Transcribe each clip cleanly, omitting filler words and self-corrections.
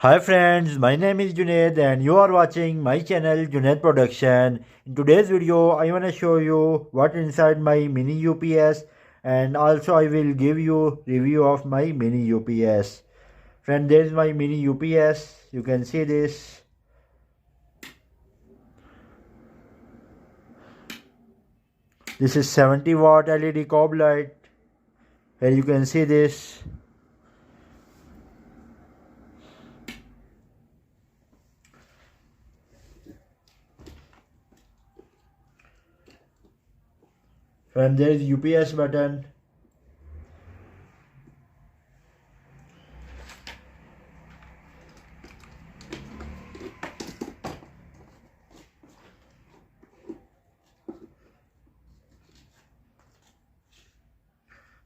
Hi friends, my name is Junaid and you are watching my channel Junaid Production. In today's video, I want to show you what inside my mini UPS and also I will give you review of my mini UPS. Friend, there is my mini UPS. You can see this. This is 70 watt LED cob light. Here you can see this. Friend, there is UPS button.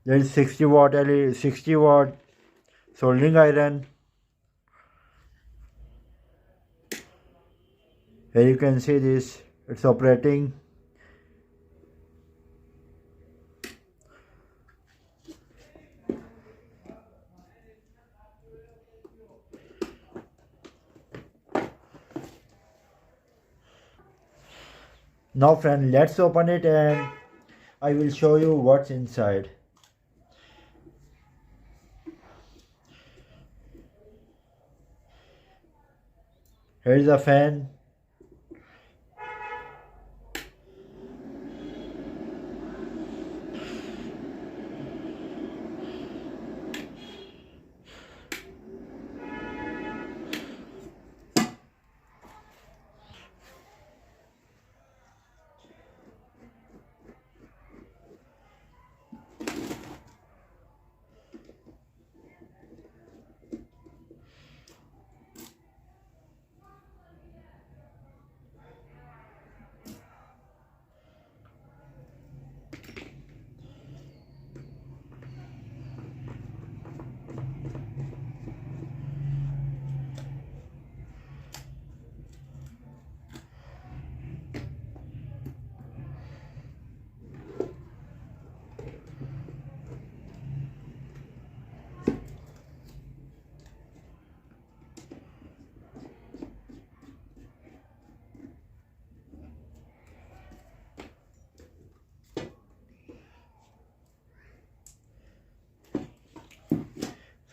There is 60 watt LED, 60 watt soldering iron. Here you can see this. It's operating. Now friend, let's open it and I will show you what's inside. Here's a fan.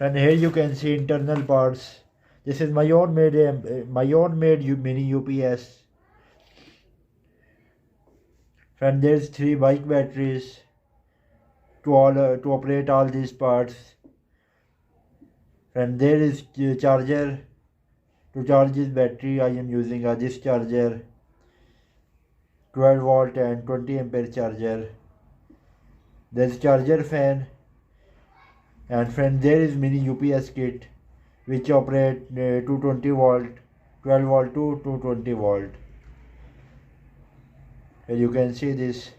And here you can see internal parts. This is my own made mini UPS. And there's 3 bike batteries to operate all these parts. And there is charger to charge this battery. I am using this charger, 12 volt and 20 ampere charger. There's charger fan. And friend, there is mini UPS kit which operate 220 volt, 12 volt to 220 volt. Here you can see this.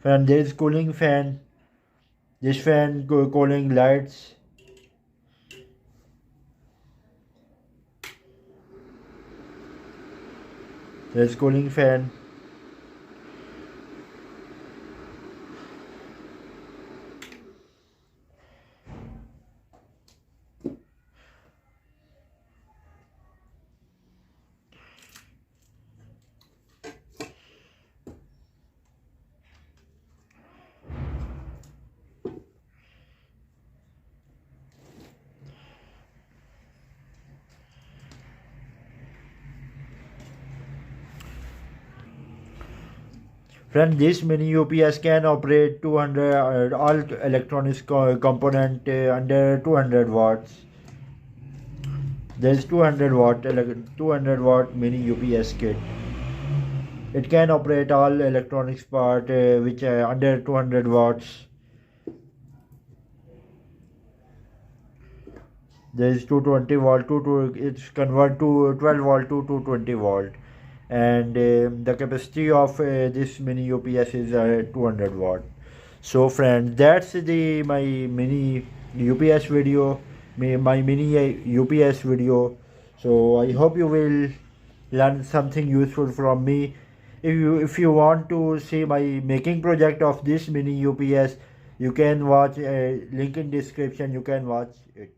And there is cooling fan. This fan cooling lights. There's cooling fan. Friend, this mini UPS can operate 200 all electronics component under 200 watts. There's 200 watt mini UPS kit. It can operate all electronics part which are under 200 watts. There is 220 volt it's convert to 12 volt to 220 volt, and the capacity of this mini UPS is 200 watt. So friends, that's the my mini UPS video, my mini UPS video. So I hope you will learn something useful from me. If you want to see my making project of this mini UPS, you can watch link in description, you can watch it.